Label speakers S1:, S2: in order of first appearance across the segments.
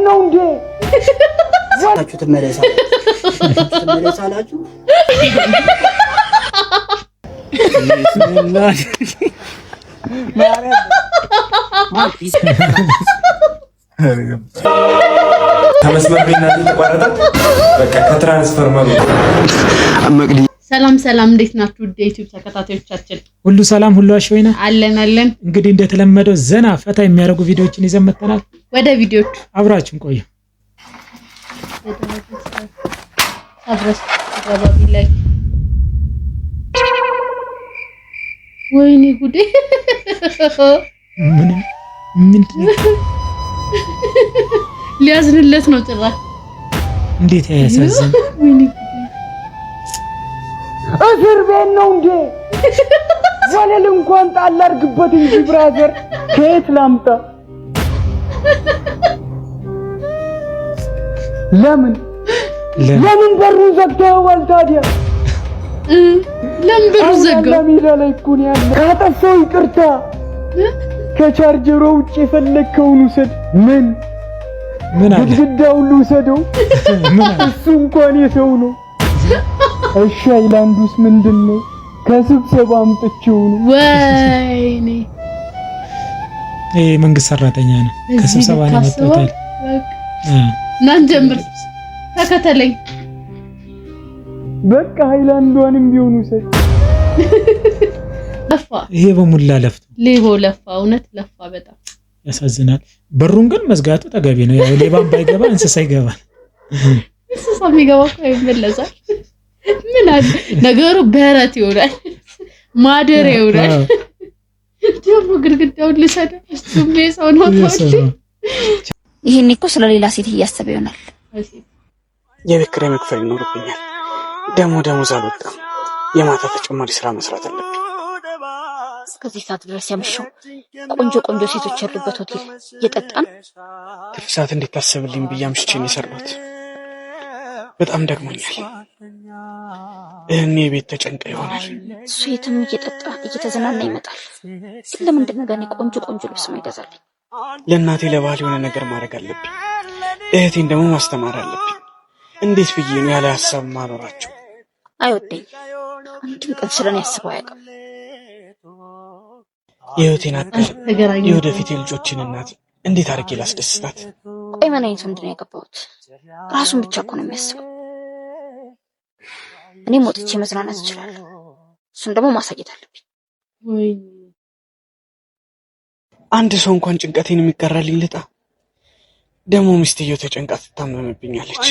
S1: ነው እንዴ? ታችሁ ትመለሳላችሁ።
S2: ተመስመርና ተቋረጠ በቃ ከትራንስፈርመሩ
S3: መቅዲ
S4: ሰላም እንዴት ናችሁ? ውድ የዩቲዩብ ተከታታዮቻችን
S5: ሁሉ ሰላም ሁሉ አሽወይና
S4: አለን።
S5: እንግዲህ እንደተለመደው ዘና ፈታ የሚያደርጉ ቪዲዮዎችን ይዘን መጥተናል።
S4: ወደ ቪዲዮቹ አብራችሁን ቆዩ። አብረስ ገባቢ ላይ ወይኔ ጉዴ
S5: ምንድን
S4: ሊያዝንለት ነው ጭራሽ።
S5: እንዴት ያሳዝን!
S4: ወይኔ
S1: እስር ቤት ነው እንዴ? ወለል እንኳን ጣል አድርግበት እንጂ ብራዘር፣ ከየት ላምጣ? ለምን በሩን ዘግተኸዋል ታዲያ?
S4: ለምን በሩን ዘጋው?
S1: ለሚላ ላይ እኮ ነው ያለው። ካጠፋው ይቅርታ፣ ከቻርጀሩ ውጭ የፈለከውን ውሰድ። ምን አለ? ግድግዳውን ልውሰደው? እሱ እንኳን የሰው ነው። እሺ አይላንዱስ ምንድነው? ከስብሰባ አምጥቼው ነው።
S4: ወይኔ
S5: መንግስት ሰራተኛ ነው። ከስብሰባ ነው መጥቷል።
S4: ናን ጀምር፣ ተከተለኝ።
S1: በቃ ሃይላንዷንም ቢሆን ውሰድ።
S4: ለፋ፣
S5: ይሄ በሙላ ለፍቶ
S4: ሌቦ ለፋ፣ እውነት ለፋ። በጣም
S5: ያሳዝናል። በሩን ግን መዝጋቱ ተገቢ ነው። ያው ሌባም ባይገባ እንስሳ ይገባል።
S4: እንስሳ የሚገባ እኮ ይመለሳል። ምን አለ ነገሩ? በረት ይሆናል፣ ማደር ይሆናል። ደግሞ ግድግዳውን ልሰደው እሱም የሰው ነው ታውቂ።
S6: ይሄን እኮ ስለሌላ ሴት እያሰበ ይሆናል።
S3: የቤት ኪራይ መክፈል ይኖርብኛል። ደሞዝ አልወጣም። የማታ ተጨማሪ ስራ መስራት አለብኝ።
S6: እስከዚህ ሰዓት ድረስ ያመሸው ቆንጆ ሴቶች ያሉበት ሆቴል እየጠጣን
S3: ትርፍ ሰዓት እንዴት ታሰብልኝ ብዬ አምሽቼ ነው የሰራሁት። በጣም ደግሞኛል። እኔ ቤት ተጨንቀ ይሆናል።
S6: እሱ የትም እየጠጣ እየተዝናና ይመጣል። ግን ለምንድን ነው ገና ቆንጆ ልብስ ማይገዛልኝ?
S3: ለእናቴ ለባህል የሆነ ነገር ማድረግ አለብኝ። እህቴን ደግሞ ማስተማር አለብኝ። እንዴት ብዬ ነው ያለ ሀሳብ ማኖራቸው?
S6: አይወደኝ። አንድም ቀን ስለኔ ያስበው አያውቅም።
S3: የህይወቴን አጋር የወደፊት የልጆችን እናት እንዴት አድርጌ ላስደስታት?
S6: ቆይ ምን አይነት ወንድ ነው ያገባሁት? ራሱን ብቻ እኮ ነው የሚያስበው። እኔም ወጥቼ መዝናናት እችላለሁ፣ እሱን ደግሞ ማሳየት አለብኝ።
S3: አንድ ሰው እንኳን ጭንቀቴን የሚጋራልኝ ልጣ። ደግሞ ሚስትየው ተጨንቃ ትታመምብኛለች።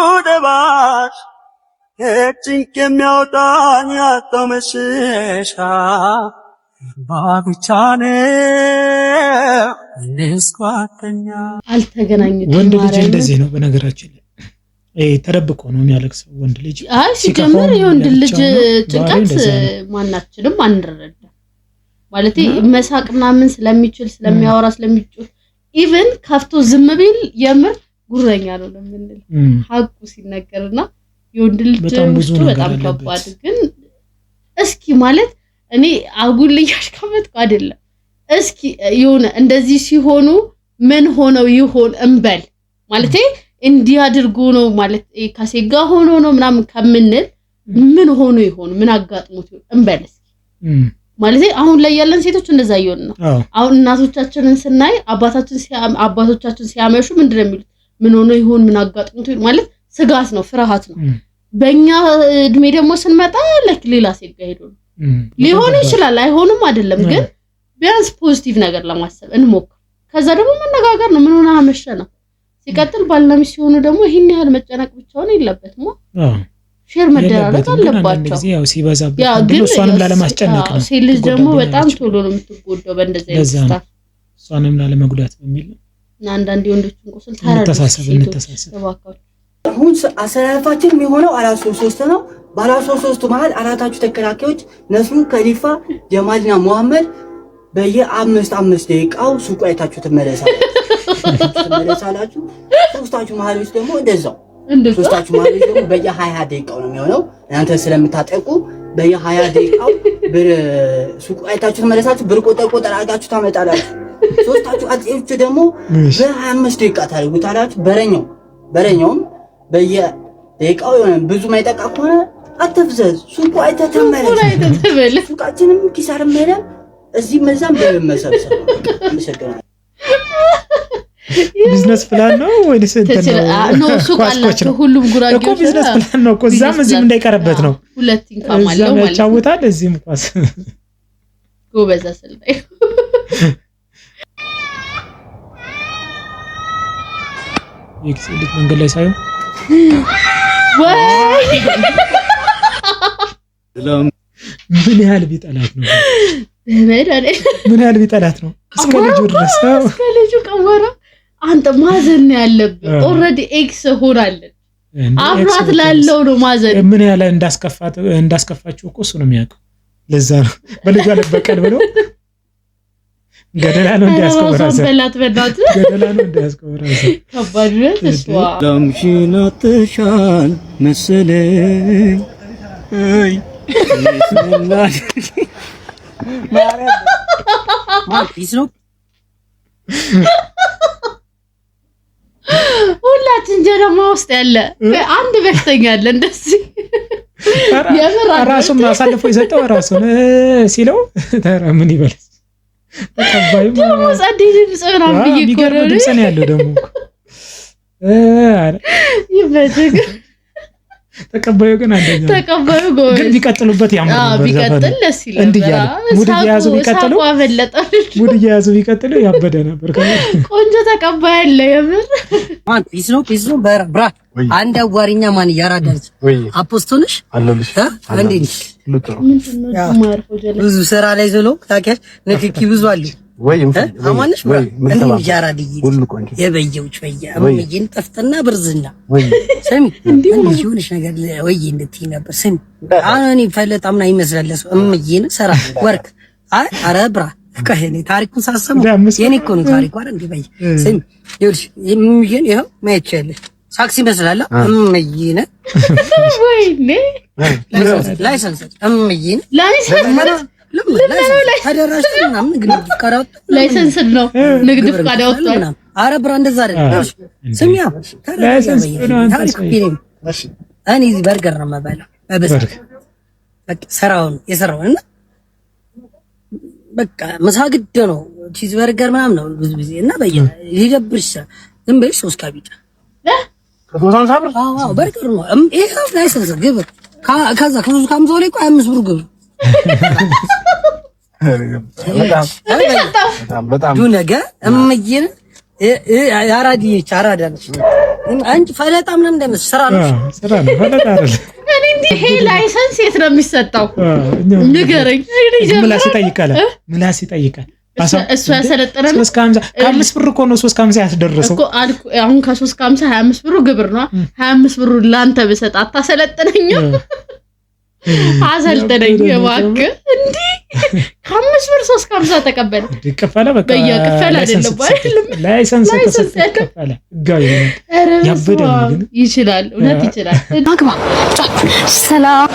S3: ወደ ባሽ የጭንቅ የሚያወጣኝ ያጣው መሸሻ ባብቻኔ ለስኳተኛ
S4: አልተገናኙት።
S5: ወንድ ልጅ እንደዚህ ነው በነገራችን ላይ። ተደብቆ ነው የሚያለቅሰው ወንድ ልጅ።
S4: ሲጀምር የወንድ ልጅ ጭንቀት ማናችንም አንረዳ ማለት መሳቅ ምናምን ስለሚችል ስለሚያወራ ስለሚጮህ ኢቭን ከፍቶ ዝም ቢል የምር ጉረኛ ነው ለምንል ሐቁ ሲነገርና የወንድ ልጅ ውስጡ በጣም ከባድ። ግን እስኪ ማለት እኔ አጉል ያሽከመጥኩ አይደለም። እስኪ የሆነ እንደዚህ ሲሆኑ ምን ሆነው ይሆን እንበል ማለት እንዲህ አድርጎ ነው ማለት ከሴጋ ሆኖ ነው ምናምን ከምንል ምን ሆኖ ይሆን ምን አጋጥሞት ይሆን እንበል እስኪ ማለት አሁን ላይ ያለን ሴቶች እንደዛ ይሆን ነው። አሁን እናቶቻችንን ስናይ አባቶቻችን ሲያመሹ ምንድነው የሚሉት? ምን ሆኖ ይሆን ምን አጋጥሞት ይሆን ማለት ስጋት ነው፣ ፍርሃት ነው። በእኛ እድሜ ደግሞ ስንመጣ ሌላ ሴጋ ሄዶ ነው ሊሆን ይችላል፣ አይሆንም አይደለም። ግን ቢያንስ ፖዚቲቭ ነገር ለማሰብ እንሞክር። ከዛ ደግሞ መነጋገር ነው። ምን ሆነ አመሸ ነው። ሲቀጥል ባልና ሚስት ሲሆኑ ደግሞ ይሄን ያህል መጨነቅ ብቻውን የለበትም። ሼር መደራረግ አለባቸው።
S5: ያው ሲበዛበት እሷንም ላለማስጨነቅ ነው።
S4: ሴት ልጅ ደግሞ በጣም ቶሎ ነው የምትጎዳው በእንደዚህ አይነት ስታፍ፣
S5: እሷንም ላለመጉዳት በሚል
S4: እና አንዳንዴ ወንዶችን ቆስል
S5: እንተሳሰብ።
S1: አሁን አሰላፋችን የሚሆነው 4-3 ነው። በ4-3 መሃል አራታችሁ ተከላካዮች ነስሩ፣ ከሊፋ፣ ጀማልና መሐመድ በየ5 ደቂቃው ሱቁ አይታችሁ ትመለሳላችሁ። ሶስታችሁ መሃሎች ደግሞ እንደዛው ሶስታችሁ መሃሎች ደግሞ በየ20 ደቂቃው ነው የሚሆነው። እናንተ ስለምታጠቁ በየ20 ደቂቃው
S7: ብር ሱቅ አይታችሁ ተመለሳችሁ ብር ቆጠር አድርጋችሁ ታመጣላችሁ። ሶስታችሁ አጥቂዎች ደግሞ በ25 ደቂቃ ታደርጉታላችሁ። በረኛውም በየደቂቃው የሆነ ብዙ ማይጠቃ ከሆነ አትፍዘዝ። ሱቁ አይተህ ተመለስ። ሱቃችንም ኪሳራ የለም። እዚህ መዛም በመሰብሰብ አመሰግናለሁ።
S5: ቢዝነስ ፕላን ነው ወይስ እንትን ነው?
S4: ሱቅ አላቸው ሁሉም ጉራጌዎች
S5: እኮ ቢዝነስ ፕላን ነው እኮ እዛም እዚህም እንዳይቀርበት ነው።
S4: ሁለት ኢንካም አለው ማለት ነው።
S5: ያጫውታል እዚህም ኳስ
S4: ጎበዝ አሰልጣኝ
S5: ኤክስኤሊት መንገድ ላይ ሳይሆን
S4: ወይ
S5: ምን ያህል ቢጠላት ነው? ምን ያህል ቢጠላት ነው? እስከ ልጁ ድረስ ነው። እስከ
S4: ልጁ ቀወራ አንተ ማዘን ያለብህ ኦሬዲ ኤክስ ሆናለች። አብራት ላለው ነው ማዘን።
S5: ምን ያህል እንዳስከፋችሁ እኮ እሱ ነው የሚያውቀው። ለዛ ነው በልጇ ለበቀል ብሎ ገደላ ነው እንዲያስከወራሰ ገደላ ነው እንዲያስከወራሰ
S4: ከባድ ነው። ተስዋ
S1: ላምሽናተሻል መሰለኝ አይ
S4: ሁላችን ጀረማ ውስጥ ያለ አንድ በሽተኛ አለ እንደዚህ
S5: ራሱን አሳልፎ የሰጠው ራሱን ሲለው ታራ ምን ይበል ተቀባዩ
S4: ደግሞ ጸዴ ድምጽ ነው
S5: ቢገርም ድምጽ ነው ያለው ደግሞ
S4: ይበጅግ
S5: ተቀባዩ ግን አንደኛ
S4: ተቀባዩ ጎበዝ
S5: ግን ቢቀጥሉበት ያምራል።
S4: ቢቀጥል ደስ ይላል።
S5: እንዲያለ ሙድ ያያዙ ቢቀጥሉ ሙድ ያያዙ ቢቀጥሉ ያበደ ነበር።
S4: ቆንጆ ተቀባይ አለ የምር
S7: ማን ፒስ ነው ብራ አንድ አዋሪኛ ማን ያራዳልች አፖስቶልሽ አለልሽ አንዴንሽ ብዙ ስራ ላይ ዘሎ ታውቂያለሽ ንክኪ ብዙ አለ ወይ አማንሽ እንዴ ያራድይ ሁሉ ቆንጆ የበየውች እምይን ጠፍተና ብርዝና ስሚ እንዴ ይሁንሽ ነገር ወይ እንድትይ ነበር ስሚ አኒ ፈለጣምና ይመስላልስ እምይን ሰራ ወርክ አረ ብራ ከሄኔ ታሪኩን ሳሰሙ የኔ እኮ ነው ታሪኩ አይደል እንዴ በይ ስሚ ይኸውልሽ እምይን ይኸው ማይቻለሽ ሳክሲ መስላላ እምይን
S4: ወይኔ
S7: ላይሰንስ እምይን
S4: ላይሰንስ ነው ንግድ ፍቃድ አወጣው።
S7: አረ ብራ እንደዛ አይደል ስሚያ እኔ እዚህ በርገር ነው የምበላው በብዛት በቃ የሰራውን በቃ ምሳ ግድ ነው ቺዝ በርገር ምናምን ነው ብዙ ጊዜ እና ይደብርሽ ዝም ብለሽ 3 ካቢጣ አዎ በርገር ነው ይሄ ላይሰንስ ግብር ከዛ ከ3 ካምዞ ላይ 25 ብር ግብር በጣም ዱነገ እምይን ያራዲች አራዳለች አንቺ ፈለጣ ምን እንደምትሰራ ነው
S5: ፈለጣ አይደል
S4: እኔ እንዴ ይሄ ላይሰንስ የት ነው የሚሰጠው ንገረኝ ምላስ ይጠይቃል እሱ ያሰለጠነ
S5: 350 ብር እኮ ነው 350 ያስደረሰው
S4: እኮ አሁን ከ350 25 ብሩ ግብር ነው 25 ብሩ ላንተ በሰጣ አታሰለጠነኛ አሰልጠነኝ የማክ እንዴ ከ5 ብር 350 ተቀበለ
S5: ይከፈለ በቃ
S4: በየከፈለ አይደለም
S5: ላይሰንስ ተከፈለ ጋይ ያበደው ግን
S4: ይችላል እውነት ይችላል
S8: አግባ ሰላም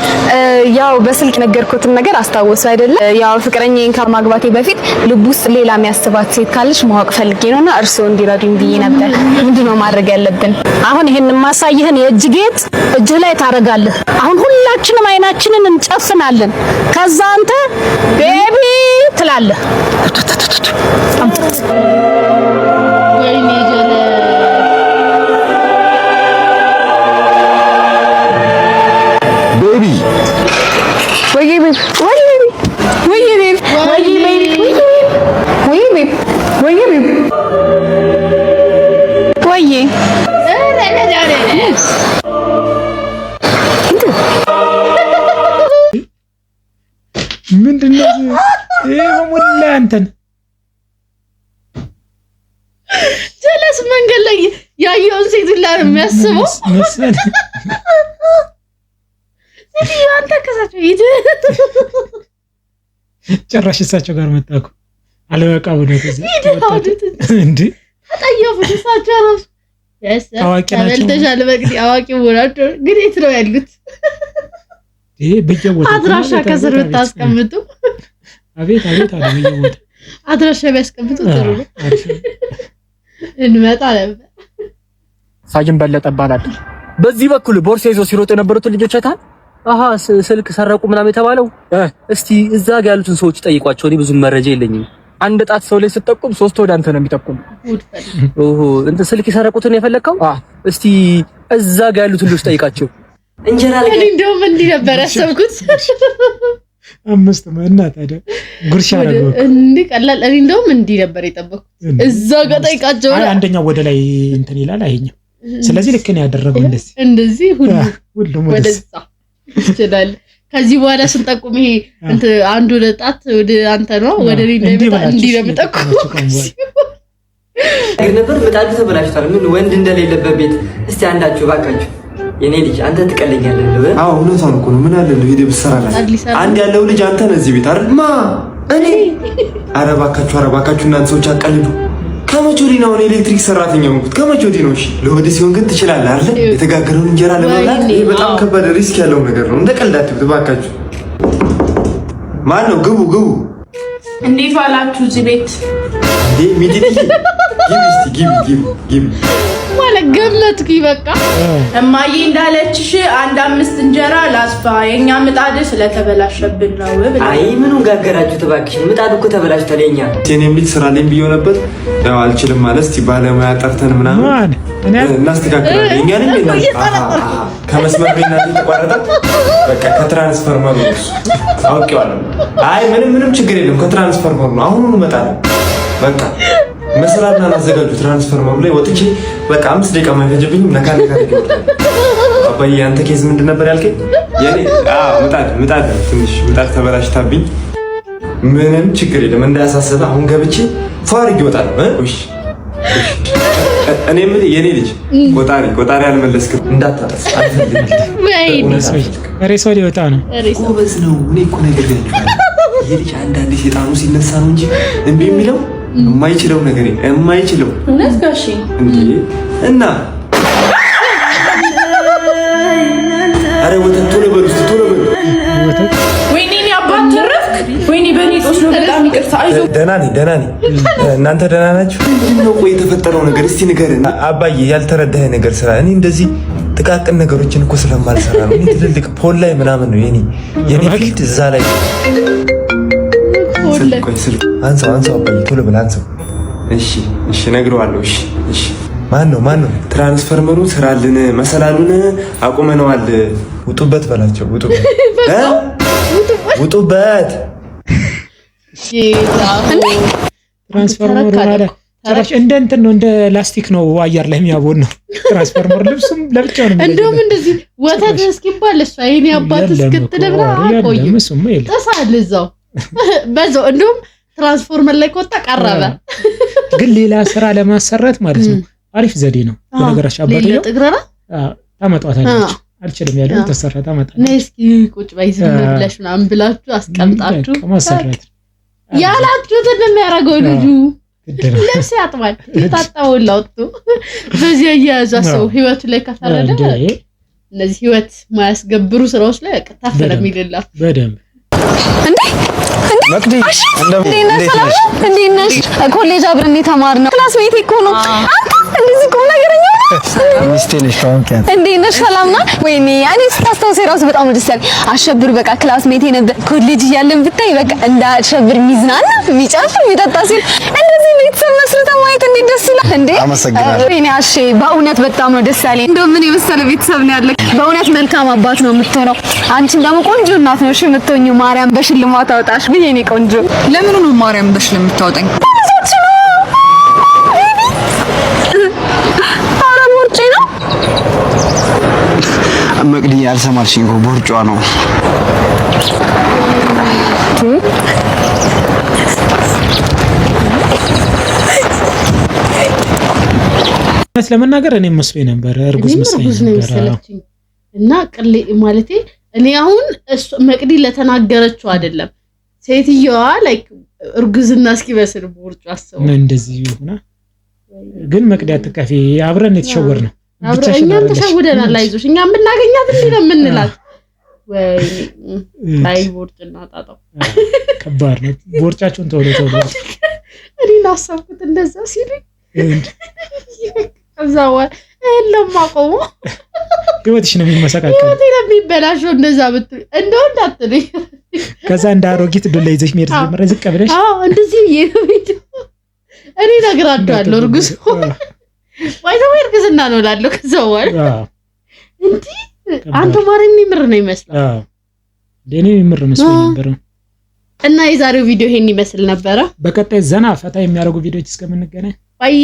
S8: ያው በስልክ ነገርኩትን ነገር አስታወሱ አይደለ ያው ፍቅረኛዬን ከማግባቴ በፊት ልብ ውስጥ ሌላ የሚያስባት ሴት ካለች ማወቅ ፈልጌ ነውና እርሶ እንዲረዱኝ ብዬ ነበር ምንድነው ማድረግ ያለብን አሁን ይሄን ማሳየህን የእጅ ጌጥ እጅ ላይ ታረጋለህ አሁን ሁላችንም አይናችንን እንጨፍናለን ከዛ አንተ ቤቢ ትላለህ
S4: ወይኔ ጀለ
S1: ቤቢ
S8: ወይ ቤቢ ወይ ቤቢ ወይ ቤቢ ወይ ቤቢ ወይ ቤቢ ወይ
S5: ምንድነው ይሄ ወላ አንተን
S4: ጀለስ መንገድ ላይ ያየውን ሴት ላይ የሚያስበው ሴት አንተ ከሳቸው ይድ
S5: ጭራሽ እሳቸው ጋር መጣኩ አለበቃ ወደ ከዛ እንዴ
S4: ታጣየው ፍልሳቸው ራሱ
S5: አዋቂ ናቸው
S4: ተበልተሻል በግዲ አዋቂ ወራዶ ግዴት ነው ያሉት
S5: ይሄ በየቦታው
S4: አድራሻ ከስር ብታስቀምጡ
S5: አቤት አቤት አለ በየቦታው
S4: አድራሻ ቢያስቀምጡ ጥሩ ነው። እንመጣ ነበር።
S1: ሳጅን በለጠ ባላል በዚህ በኩል ቦርሳ ይዞ ሲሮጥ የነበሩት ልጆች አይታል። አሃ ስልክ ሰረቁ ምናምን የተባለው እስቲ እዛ ጋር ያሉትን ሰዎች ጠይቋቸው። እኔ ብዙ መረጃ የለኝም። አንድ ጣት ሰው ላይ ስትጠቁም 3 ወደ አንተ ነው የሚጠቁም። ኦሆ እንት ስልክ የሰረቁትን የፈለከው እስቲ እዛ ጋር ያሉትን ልጆች ጠይቃቸው። እንጀራ ላይ
S4: እንደውም እንዲህ ነበር ያሰብኩት።
S5: 5 ማናት አይደ ጉርሻ ነው
S4: እንዴ ቀላል። እኔ እንደውም እንዲህ ነበር የጠበኩት። እዛ ጋር ጠይቃቸው።
S5: አንደኛው ወደ ላይ እንትን ይላል አይኛው። ስለዚህ ልክ ነው ያደረገው።
S4: እንደዚህ ሁሉም ወደዛ ይችላል። ከዚህ በኋላ ስንጠቁም ይሄ አንዱ ለጣት ወደ አንተ ነው ወደ እኔ እንደምጣ እንዲህ ለምጠቁም
S7: ነበር። ምጣዱ ተበላሽቷል። ምን ወንድ እንደሌለበት ቤት እስቲ አንዳችሁ ባካችሁ የኔ ልጅ አንተ ትቀለኛለህ።
S2: አዎ እውነታውን እኮ ነው። ምን አለ ነው ሄደ ብትሰራላት አንድ ያለው ልጅ አንተ ነህ እዚህ ቤት አይደል? ማ እኔ ኧረ እባካችሁ እናንተ ሰዎች አቀልዱ። ከመቼ ወዲህ ነው ኤሌክትሪክ ሰራተኛ ሆንኩት? ከመቼ ወዲህ ነው? እሺ ለወደ ሲሆን ግን ትችላለህ አይደል? የተጋገረውን እንጀራ ለመብላት በጣም ከባድ ሪስክ ያለው ነገር ነው። እንደ ቀልድ አትብት እባካችሁ። ማን ነው? ግቡ።
S9: እንዴት ዋላችሁ እዚህ ቤት?
S2: እንዴ ሚዲቲ ግቢ
S4: ማለት ገመትኩ። በቃ
S9: እማዬ እንዳለችሽ 1-5 እንጀራ ላስፋ የኛ ምጣድ ስለተበላሸብን ነው ብላ።
S7: አይ ምኑን ጋገራችሁት እባክሽ? ምጣዱ እኮ ተበላሽቷል። የኛ
S2: እኔም ልጅ ስራ ላይ ብዬው ነበር። ያው አልችልም ማለት እስቲ ባለሙያ ጠርተን ምናምን እናስተካክላለን። የኛ ነኝ ከመስመር ላይ እናንተ ተቋረጠ። በቃ ከትራንስፈርመሩ አውቄዋለሁ። አይ ምንም ችግር የለም። ከትራንስፈርመሩ ነው አሁን እንመጣለን። በቃ መስራትና አዘጋጁ። ትራንስፈርመሩ ላይ ወጥቼ በቃ 5 ደቂቃ ማይፈጅብኝም። ነካ አባዬ አንተ ኬዝ ምንድን ነበር ያልከኝ? የኔ ምጣድ ትንሽ ምጣድ ተበላሽታብኝ። ምንም ችግር የለም እንዳያሳስብህ። አሁን ገብቼ ፋርግ ይወጣል። እሺ እኔ ምን የኔ ልጅ ቆጣሪ አልመለስክም እንዳታረስ አልፈልግም።
S5: ሬሶ ሊወጣ ነው።
S2: ጎበዝ ነው። እኔ እኮ ነገር ያልኩህ የልጅ አንዳንዴ ሴጣኑ ሲነሳ ነው እንጂ እምቢ የሚለው የማይችለው ነገር የማይችለው
S9: እውነት ጋሼ
S2: እንዴ እና አረ ወተት ቶሎ በሉ ወተት።
S9: ወይኔ እኔ አባት ተረፍክ። ወይኔ በእኔ ጦስ ነው። በጣም ይቅርታ። አይዞህ።
S2: ደህና ነኝ። እናንተ ደህና ናችሁ? ምንድን ነው ቆይ የተፈጠረው ነገር እስቲ ንገረን አባዬ። ያልተረዳህ ነገር ስራ። እኔ እንደዚህ ጥቃቅን ነገሮችን እኮ ስለማልሰራ ነው። እኔ ትልልቅ ፖል ላይ ምናምን ነው የኔ ፊት እዛ ላይ ስልክ አንሳው አባዬ ቶሎ ብለህ አንሳው። እሺ እነግረዋለሁ። እሺ ማን ነው? ትራንስፈርመሩ ስራልን መሰላሉን አቁመነዋል። ውጡበት በላቸው። ውጡበት።
S5: ትራንስፈርመሩ ማለት ጭራሽ እንደ እንትን ነው፣ እንደ ላስቲክ ነው አየር ላይ የሚያቦን ነው ትራንስፈርመር። ልብሱም ለብቻው ነው።
S4: እንደውም እንደዚህ ወተት እስኪባል እሷ የኔ አባት እስክትደብራ ቆዩ ተሳል እዛው በዛው። እንደውም ትራንስፎርመር ላይ ቆጣ ቀረበ።
S5: ግን ሌላ ስራ ለማሰራት ማለት ነው አሪፍ ዘዴ ነው። በነገራችን አባቴ ታመጣታለች። አልችልም ያለው ተሰራ ታመጣለች።
S4: ነይ እስኪ ቁጭ በይ ዝም ብለሽ ምናምን ብላችሁ አስቀምጣችሁ
S5: ማሰራት
S4: ያላችሁትን የሚያደርገው ልጁ ልብስ ያጥባል። የታጠበው ላውጡ በዚህ ያያዛ ሰው ህይወቱ ላይ ከፈረደ እነዚህ ህይወት ማያስገብሩ ስራዎች ላይ ታፈረ የሚልላት
S5: በደንብ
S8: እንዴ ነሽ? ኮሌጅ አብረን የተማርነው ክላስሜት እኮ ነው። አንተ እንደዚህ ቁም ነገረኛ
S1: ሚስቴ ነሽ?
S8: እንዴ ነሽ? ሰላም ነው? ወይኔ እኔ ስታስታውሰኝ ራሱ በጣም ደስ ያለኝ አሸብር በቃ ክላስሜት ነበር። ኮሌጅ እያለን ብታይ በቃ እንደ አሸብር ሚዝናና የሚጨፍር የሚጠጣ ሲል እንደዚህ ቤተሰብ መስርተን ማየት እንዴት ደስ ይላል እንዴ!
S1: አመሰግናለሁ።
S8: ወይኔ አሼ በእውነት በጣም ነው ደስ ያለኝ። እንደው ምን የመሰለ ቤተሰብ ነው ያለክ። በእውነት መልካም አባት ነው የምትሆነው። አንቺም ደግሞ ቆንጆ እናት ነው የምትሆኚው። ማርያም በሽልማት አውጣሽ ግን የኔ ቆንጆ።
S10: ለምን ነው ማርያም በሽልማት ታወጣኝ?
S1: መቅዲ ያልሰማልሽኝ እኮ ቦርጯ ነው።
S5: ለመናገር እኔ መስሎኝ ነበር እርጉዝ መስሎኝ ነበር።
S4: እና ቅሌ ማለቴ እኔ አሁን መቅዲ ለተናገረችው አይደለም ሴትየዋ ላይክ እርጉዝና እስኪበስል ቦርጯ አሰው
S5: እንደዚህ ሆና ግን መቅዲ አትከፊ አብረን የተሸወርነው
S4: እኛም ተሸውደናል። አይዞሽ እኛም ብናገኛት እንዴ ነው የምንላት። ላይ ቦርጭና ጣጣው
S5: ከባድ ነው። ቦርጫችሁን ቶሎ
S4: እኔ አሰብኩት እንደዛ ሲሉኝ ከዛው የለም አቆሙ
S5: ህይወትሽ ነው የሚመሰቃቀል
S4: ህይወቴ ነው የሚበላሸው እንደዛ ብትይ እንደው እንዳትልኝ
S5: ከዛ እንደ አሮጊት ዱላ ይዘሽ ሜር ጀምረ ዝቅ ብለሽ
S4: እንደዚህ ይሄድ እኔ ነግራቸዋለሁ እርጉዝ ወይዘው እርግዝና ነው ላለው ከዛው እንዴ አንተ ማርያም ምር ነው ይመስላል
S5: ለኔ ምር መስሎኝ ነበር
S4: እና የዛሬው ቪዲዮ ይሄን ይመስል ነበር።
S5: በቀጣይ ዘና ፈታ የሚያደርጉ ቪዲዮዎች እስከምንገናኝ
S4: ባይ